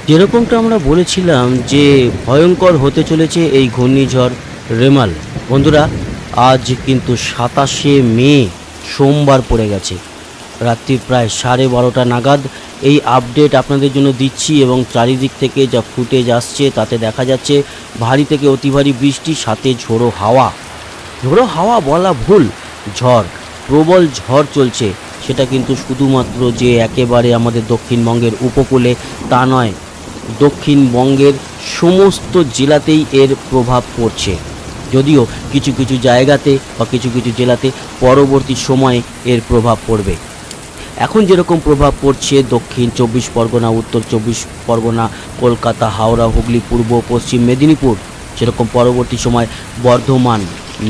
যেরকমটা আমরা বলেছিলাম যে ভয়ঙ্কর হতে চলেছে এই ঘূর্ণিঝড় রেমাল। বন্ধুরা, আজ কিন্তু 27শে মে সোমবার পড়ে গেছে। রাত্রি প্রায় 12:30টা নাগাদ এই আপডেট আপনাদের জন্য দিচ্ছি এবং চারিদিক থেকে যা ফুটেজ আসছে তাতে দেখা যাচ্ছে ভারী থেকে অতি ভারী বৃষ্টি, সাথে ঝোড়ো হাওয়া। ঝোড়ো হাওয়া বলা ভুল, ঝড়, প্রবল ঝড় চলছে। সেটা কিন্তু শুধুমাত্র যে একেবারে আমাদের দক্ষিণবঙ্গের উপকূলে তা নয়, দক্ষিণবঙ্গের সমস্ত জেলাতেই এর প্রভাব পড়ছে। যদিও কিছু কিছু জায়গাতে বা কিছু কিছু জেলাতে পরবর্তী সময়ে এর প্রভাব পড়বে। এখন যেরকম প্রভাব পড়ছে দক্ষিণ 24 পরগনা, উত্তর 24 পরগনা, কলকাতা, হাওড়া, হুগলি, পূর্ব পশ্চিম মেদিনীপুর, সেরকম পরবর্তী সময় বর্ধমান,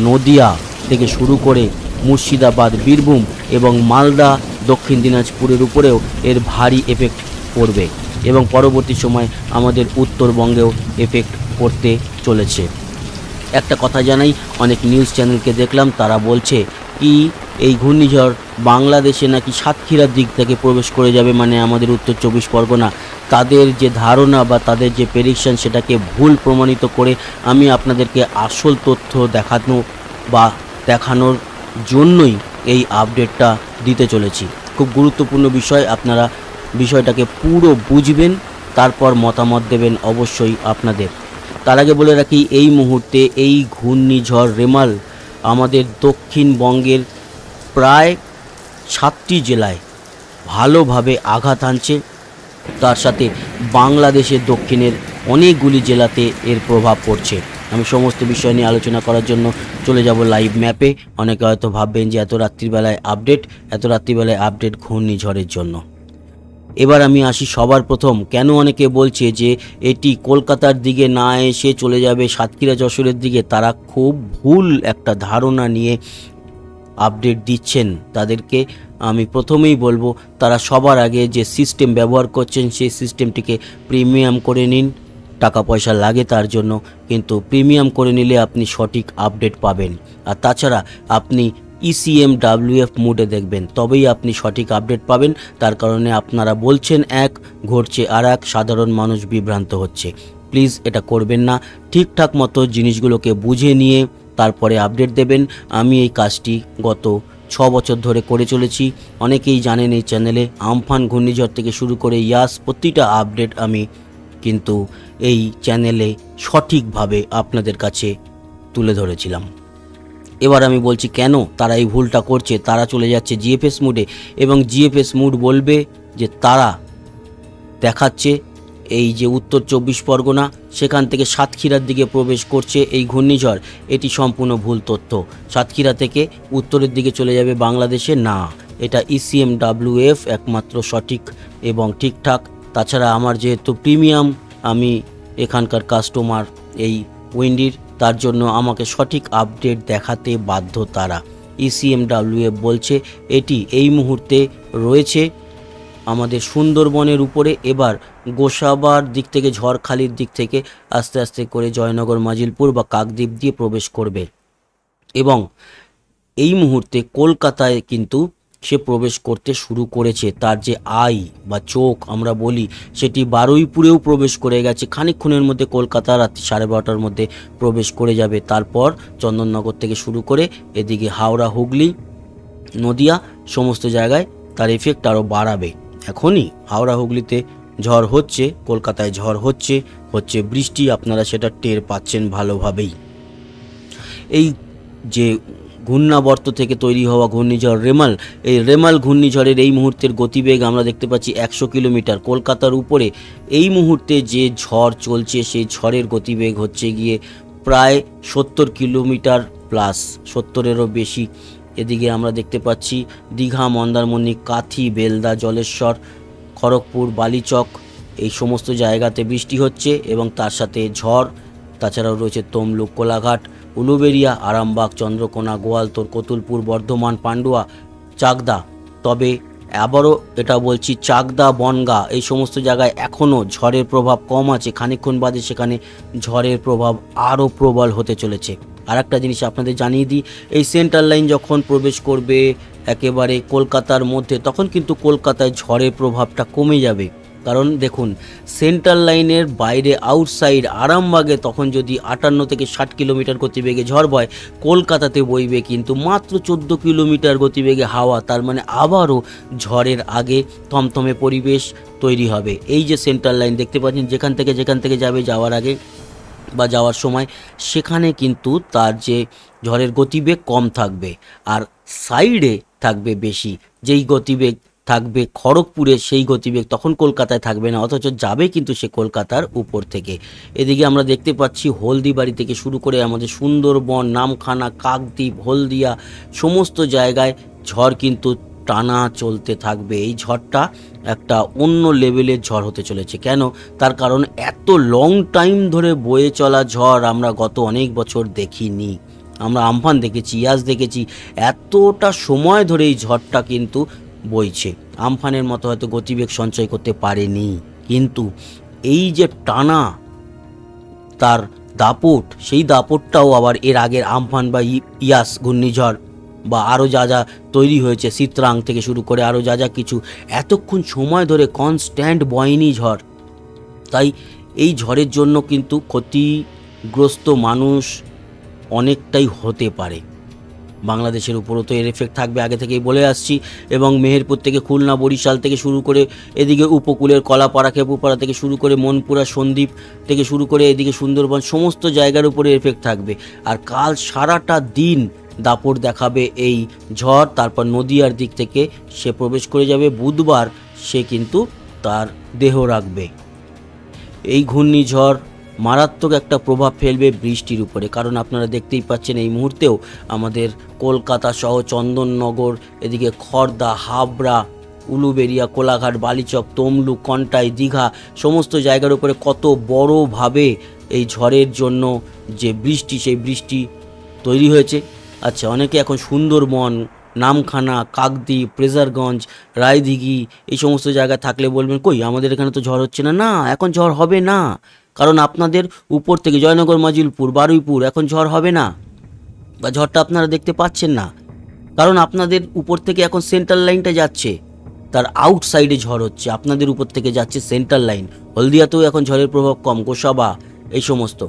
নদিয়া থেকে শুরু করে মুর্শিদাবাদ, বীরভূম এবং মালদা, দক্ষিণ দিনাজপুরের উপরেও এর ভারী এফেক্ট পড়বে এবং পরবর্তী সময় আমাদের উত্তরবঙ্গেও এফেক্ট পড়তে চলেছে। একটা কথা জানাই, অনেক নিউজ চ্যানেলকে দেখলাম তারা বলছে কি এই ঘূর্ণিঝড় বাংলাদেশে নাকি সাতক্ষীরার দিক থেকে প্রবেশ করে যাবে, মানে আমাদের উত্তর 24 পরগনা। তাদের যে ধারণা বা তাদের যে প্রেডিকশন সেটাকে ভুল প্রমাণিত করে আমি আপনাদেরকে আসল তথ্য দেখানোর জন্যই এই আপডেটটা দিতে চলেছি। খুব গুরুত্বপূর্ণ বিষয়, আপনারা বিষয়টাকে পুরো বুঝবেন, তারপর মতামত দেবেন অবশ্যই আপনাদের। তার আগে বলে রাখি, এই মুহূর্তে এই ঘূর্ণিঝড় রেমাল আমাদের দক্ষিণবঙ্গের প্রায় 7টি জেলায় ভালোভাবে আঘাত হানছে। তার সাথে বাংলাদেশের দক্ষিণের অনেকগুলি জেলাতে এর প্রভাব পড়ছে। আমি সমস্ত বিষয় নিয়ে আলোচনা করার জন্য চলে যাব লাইভ ম্যাপে। অনেকে হয়তো ভাববেন যে এত রাত্রিবেলায় আপডেট ঘূর্ণিঝড়ের জন্য। এবার আমি আসি সবার প্রথম, কেন অনেকে বলছে যে এটি কলকাতার দিকে না এসে চলে যাবে সাতক্ষীরা যশোরের দিকে, তারা খুব ভুল একটা ধারণা নিয়ে আপডেট দিচ্ছেন। তাদেরকে আমি প্রথমেই বলবো, তারা সবার আগে যে সিস্টেম ব্যবহার করছেন সেই সিস্টেমটিকে প্রিমিয়াম করে নিন। টাকা পয়সা লাগে তার জন্য, কিন্তু প্রিমিয়াম করে নিলে আপনি সঠিক আপডেট পাবেন। আর তাছাড়া আপনি ECMWF মোডে দেখবেন, তবেই আপনি সঠিক আপডেট পাবেন। তার কারণে আপনারা বলছেন এক, ঘটছে আর এক, সাধারণ মানুষ বিভ্রান্ত হচ্ছে। প্লিজ এটা করবেন না, ঠিকঠাক মতো জিনিসগুলোকে বুঝে নিয়ে তারপরে আপডেট দেবেন। আমি এই কাজটি গত 6 বছর ধরে করে চলেছি। অনেকেই জানেন এই চ্যানেলে আমফান ঘূর্ণিঝড় থেকে শুরু করে ইয়াস, প্রতিটা আপডেট আমি কিন্তু এই চ্যানেলে সঠিকভাবে আপনাদের কাছে তুলে ধরেছিলাম। এবার আমি বলছি কেন তারা এই ভুলটা করছে। তারা চলে যাচ্ছে জিএফএস মুডে এবং জিএফএস মুড বলবে যে তারা দেখাচ্ছে এই যে উত্তর 24 পরগনা, সেখান থেকে সাতক্ষীরার দিকে প্রবেশ করছে এই ঘূর্ণিঝড়। এটি সম্পূর্ণ ভুল তথ্য। সাতক্ষীরা থেকে উত্তরের দিকে চলে যাবে বাংলাদেশে, না, এটা ECMWF একমাত্র সঠিক এবং ঠিকঠাক। তাছাড়া আমার যেহেতু প্রিমিয়াম, আমি এখানকার কাস্টমার এই উইন্ডির, তার জন্য আমাকে সঠিক আপডেট দেখাতে বাধ্য তারা। ECMWF বলছে এটি এই মুহূর্তে রয়েছে আমাদের সুন্দরবনের উপরে। এবার গোসাবার দিক থেকে, ঝড়খালির দিক থেকে আস্তে আস্তে করে জয়নগর, মাজিলপুর বা কাকদ্বীপ দিয়ে প্রবেশ করবে এবং এই মুহূর্তে কলকাতায় কিন্তু সে প্রবেশ করতে শুরু করেছে। তার যে আই বা চোখ আমরা বলি, সেটি বারুইপুরেও প্রবেশ করে গেছে। খানিকক্ষণের মধ্যে কলকাতা রাত্রি 12:30টার মধ্যে প্রবেশ করে যাবে। তারপর চন্দননগর থেকে শুরু করে এদিকে হাওড়া, হুগলি, নদিয়া সমস্ত জায়গায় তার এফেক্ট আরও বাড়াবে। এখনই হাওড়া হুগলিতে ঝড় হচ্ছে, কলকাতায় ঝড় হচ্ছে বৃষ্টি, আপনারা সেটা টের পাচ্ছেন ভালোভাবেই। এই যে ঘূর্ণাবর্ত থেকে তৈরি হওয়া ঘূর্ণিঝড় রেমাল, এই রেমাল ঘূর্ণিঝড়ের এই মুহূর্তের গতিবেগ আমরা দেখতে পাচ্ছি 100 কিলোমিটার। কলকাতার উপরে এই মুহূর্তে যে ঝড় চলছে সেই ঝড়ের গতিবেগ হচ্ছে গিয়ে প্রায় 70 কিলোমিটার প্লাস, 70-এরও বেশি। এদিকে আমরা দেখতে পাচ্ছি দীঘা, মন্দারমণি, কাথি, বেলদা, জলেশ্বর, খড়গপুর, বালিচক, এই সমস্ত জায়গাতে বৃষ্টি হচ্ছে এবং তার সাথে ঝড়। তাছাড়াও রয়েছে তমলুক, কোলাঘাট, উলুবেড়িয়া, আরামবাগ, চন্দ্রকোনা, গোয়ালতোড়, কতুলপুর, বর্ধমান, পান্ডুয়া, চাকদা। তবে আবারও এটা বলছি, চাকদা, বনগাঁ এই সমস্ত জায়গায় এখনও ঝড়ের প্রভাব কম আছে। খানিকক্ষণ বাদে সেখানে ঝড়ের প্রভাব আরও প্রবল হতে চলেছে। আর একটা জিনিস আপনাদের জানিয়ে দিই, এই সেন্ট্রাল লাইন যখন প্রবেশ করবে একেবারে কলকাতার মধ্যে, তখন কিন্তু কলকাতায় ঝড়ের প্রভাবটা কমে যাবে। কারণ দেখুন, সেন্ট্রাল লাইনের বাইরে আউটসাইড আরামবাগে তখন যদি 58 থেকে 60 কিলোমিটার গতিবেগে ঝড় বয়, কলকাতাতে বইবে কিন্তু মাত্র 14 কিলোমিটার গতিবেগে হাওয়া। তার মানে আবারও ঝড়ের আগে থমথমে পরিবেশ তৈরি হবে। এই যে সেন্ট্রাল লাইন দেখতে পাচ্ছেন, যেখান থেকে যাবে যাওয়ার আগে বা যাওয়ার সময়, সেখানে কিন্তু তার যে ঝড়ের গতিবেগ কম থাকবে, আর সাইডে থাকবে বেশি। যেই গতিবেগ থাকবে খড়গপুরে সেই গতিবেগ তখন কলকাতায় থাকবে না, অথচ যাবে কিন্তু সে কলকাতার উপর থেকে। এদিকে আমরা দেখতে পাচ্ছি হলদিবাড়ি থেকে শুরু করে আমাদের সুন্দরবন, নামখানা, কাকদ্বীপ, হলদিয়া সমস্ত জায়গায় ঝড় কিন্তু টানা চলতে থাকবে। এই ঝড়টা একটা অন্য লেভেলের ঝড় হতে চলেছে। কেন? তার কারণ এত লং টাইম ধরে বয়ে চলা ঝড় আমরা গত অনেক বছর দেখিনি। আমরা আমফান দেখেছি, ইয়াস দেখেছি, এতটা সময় ধরে এই ঝড়টা কিন্তু বইছে। আমফানের মতো হয়তো গতিবেগ সঞ্চয় করতে পারেনি, কিন্তু এই যে টানা তার দাপট, সেই দাপটটাও আবার এর আগের আমফান বা ইয়াস ঘূর্ণিঝড় বা আরও যা যা তৈরি হয়েছে, চিত্রাং থেকে শুরু করে আরও যা যা কিছু, এতক্ষণ সময় ধরে কনস্ট্যান্ট বয়নি ঝড়। তাই এই ঝড়ের জন্য কিন্তু ক্ষতিগ্রস্ত মানুষ অনেকটাই হতে পারে। বাংলাদেশের উপরও তো এর এফেক্ট থাকবে, আগে থেকেই বলে আসছি। এবং মেহেরপুর থেকে খুলনা, বরিশাল থেকে শুরু করে এদিকে উপকূলের কলাপাড়া, খেপুপাড়া থেকে শুরু করে মনপুরা, সন্দ্বীপ থেকে শুরু করে এদিকে সুন্দরবন, সমস্ত জায়গার উপরে এফেক্ট থাকবে। আর কাল সারাটা দিন দাপট দেখাবে এই ঝড়। তারপর নদিয়ার দিক থেকে সে প্রবেশ করে যাবে। বুধবার সে কিন্তু তার দেহ রাখবে। এই ঘূর্ণিঝড় মারাত্মক একটা প্রভাব ফেলবে বৃষ্টির উপরে, কারণ আপনারা দেখতেই পাচ্ছেন এই মুহূর্তেও আমাদের কলকাতা সহ চন্দননগর, এদিকে খড়দা, হাবড়া, উলুবেড়িয়া, কোলাঘাট, বালিচক, তমলুক, কন্টাই, দীঘা সমস্ত জায়গার উপরে কত বড়োভাবে এই ঝড়ের জন্য যে বৃষ্টি, সেই বৃষ্টি তৈরি হয়েছে। আচ্ছা, অনেকে এখন সুন্দরবন, নামখানা, কাকদ্বীপ, প্রেজারগঞ্জ, রায়দিঘি এই সমস্ত জায়গায় থাকলে বলবেন, কই আমাদের এখানে তো ঝড় হচ্ছে না। না, এখন ঝড় হবে না, কারণ আপনাদের উপর থেকে জয়নগর, মাজিলপুর, বারুইপুর এখন ঝড় হবে না, বা ঝড়টা আপনারা দেখতে পাচ্ছেন না, কারণ আপনাদের উপর থেকে এখন সেন্ট্রাল লাইনটা যাচ্ছে, তার আউটসাইডে ঝড় হচ্ছে। আপনাদের উপর থেকে যাচ্ছে সেন্ট্রাল লাইন। হলদিয়াতেও এখন ঝড়ের প্রভাব কম, গোসাবা এই সমস্ত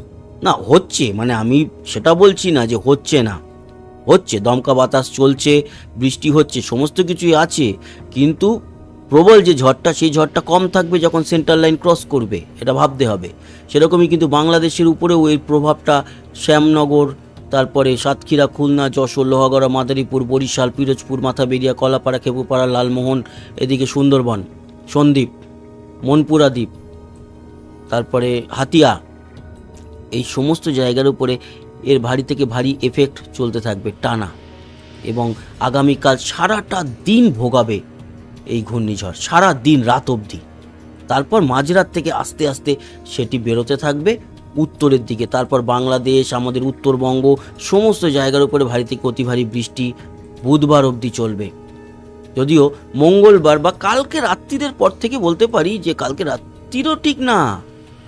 না হচ্ছে, মানে আমি সেটা বলছি না যে হচ্ছে না, হচ্ছে, দমকা বাতাস চলছে, বৃষ্টি হচ্ছে, সমস্ত কিছুই আছে, কিন্তু প্রবল যে ঝড়টা, সেই ঝড়টা কম থাকবে যখন সেন্ট্রাল লাইন ক্রস করবে, এটা ভাবতে হবে। সেরকমই কিন্তু বাংলাদেশের উপরেও এর প্রভাবটা শ্যামনগর, তারপরে সাতক্ষীরা, খুলনা, যশোর, লোহাগড়া, মাদারীপুর, বরিশাল, পিরোজপুর, মাথাবেরিয়া, কলাপাড়া, খেপুপাড়া, লালমোহন, এদিকে সুন্দরবন, সন্দ্বীপ, মনপুরা দ্বীপ, তারপরে হাতিয়া, এই সমস্ত জায়গার উপরে এর ভারী থেকে ভারী এফেক্ট চলতে থাকবে টানা, এবং আগামীকাল সারাটা দিন ভোগাবে এই ঘূর্ণিঝড়, সারা দিন রাত অবধি। তারপর মাঝরাত থেকে আস্তে আস্তে সেটি বেরোতে থাকবে উত্তরের দিকে। তারপর বাংলাদেশ, আমাদের উত্তরবঙ্গ সমস্ত জায়গার উপরে ভারী থেকে অতি ভারী বৃষ্টি বুধবার অবধি চলবে। যদিও মঙ্গলবার বা কালকে রাত্রির পর থেকে বলতে পারি যে কালকে রাত্রিরও ঠিক না,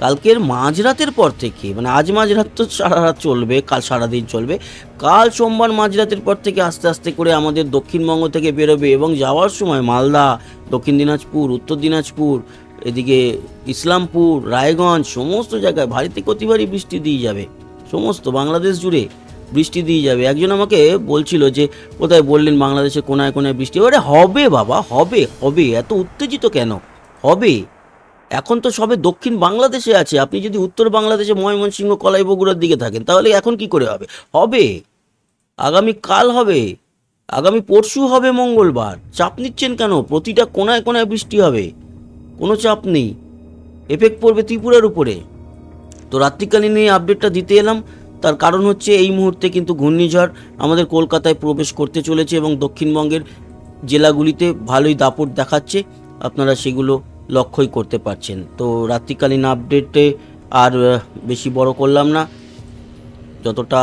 কালকের মাঝরাতের পর থেকে, মানে আজ মাঝরাত তো সারা রাত চলবে, কাল সারাদিন চলবে, কাল সোমবার মাঝরাতের পর থেকে আস্তে আস্তে করে আমাদের দক্ষিণবঙ্গ থেকে বেরোবে, এবং যাওয়ার সময় মালদা, দক্ষিণ দিনাজপুর, উত্তর দিনাজপুর, এদিকে ইসলামপুর, রায়গঞ্জ সমস্ত জায়গায় ভারী থেকে অতি ভারী বৃষ্টি দিয়ে যাবে, সমস্ত বাংলাদেশ জুড়ে বৃষ্টি দিয়ে যাবে। একজন আমাকে বলছিল যে কোথায় বললেন বাংলাদেশে কোনায় কোনায় বৃষ্টি, ওরে হবে বাবা, হবে হবে, এত উত্তেজিত কেন? হবে। এখন তো সবে দক্ষিণ বাংলাদেশে আছে, আপনি যদি উত্তর বাংলাদেশে ময়মনসিংহ, কলাই, বগুড়ার দিকে থাকেন, তাহলে এখন কি করে হবে? হবে, আগামী কাল হবে, আগামী পরশু হবে, মঙ্গলবার। চাপ নিচ্ছেন কেন? প্রতিটা কোনায় কোনায় বৃষ্টি হবে, কোনো চাপ নেই, এফেক্ট পড়বে ত্রিপুরার উপরে। তো রাত্রিকালীন এই আপডেটটা দিতে এলাম, তার কারণ হচ্ছে এই মুহূর্তে কিন্তু ঘূর্ণিঝড় আমাদের কলকাতায় প্রবেশ করতে চলেছে, এবং দক্ষিণবঙ্গের জেলাগুলিতে ভালোই দাপট দেখাচ্ছে, আপনারা সেগুলো লক্ষ্যই করতে পারছেন। তো রাত্রিকালীন আপডেটে আর বেশি বড় করলাম না, যতটা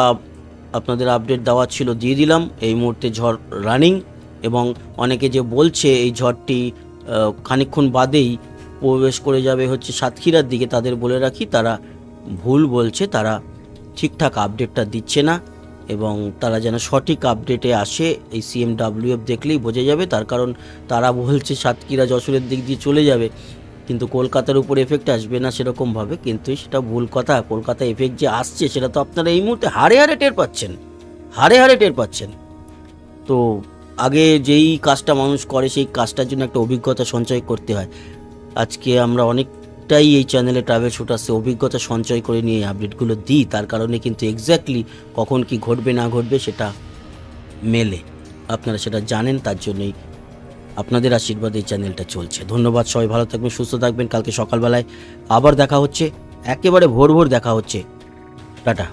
আপনাদের আপডেট দেওয়া ছিল দিয়ে দিলাম। এই মুহূর্তে ঝড় রানিং, এবং অনেকে যে বলছে এই ঝড়টি খানিকক্ষণ বাদেই প্রবেশ করে যাবে হচ্ছে সাতক্ষীরার দিকে, তাদের বলে রাখি তারা ভুল বলছে, তারা ঠিকঠাক আপডেটটা দিচ্ছে না, এবং তারা যেন সঠিক আপডেটে আসে। এই CMWF দেখলেই বোঝা যাবে, তার কারণ তারা বলছে সাতক্ষীরা, যশোরের দিক দিয়ে চলে যাবে, কিন্তু কলকাতার উপর এফেক্ট আসবে না সেরকমভাবে, কিন্তু সেটা ভুল কথা। কলকাতা এফেক্ট যে আসছে সেটা তো আপনারা এই মুহূর্তে হাড়ে হাড়ে টের পাচ্ছেন, হাড়ে হাড়ে টের পাচ্ছেন। তো আগে যেই কাজটা মানুষ করে সেই কাজটার জন্য একটা অভিজ্ঞতা সঞ্চয় করতে হয়। আজকে আমরা অনেকটাই এই চ্যানেলে ট্রাভেল শুটার্সে অভিজ্ঞতা সঞ্চয় করে নিয়ে এই আপডেটগুলো দিই, তার কারণে কিন্তু এক্স্যাক্টলি কখন কি ঘটবে না ঘটবে সেটা মেলে, আপনারা সেটা জানেন। তার জন্যই আপনাদের আশীর্বাদে এই চ্যানেলটা চলছে। ধন্যবাদ, সবাই ভালো থাকবেন, সুস্থ থাকবেন। কালকে সকালবেলায় আবার দেখা হচ্ছে, একেবারে ভোর ভোর দেখা হচ্ছে। টাটা।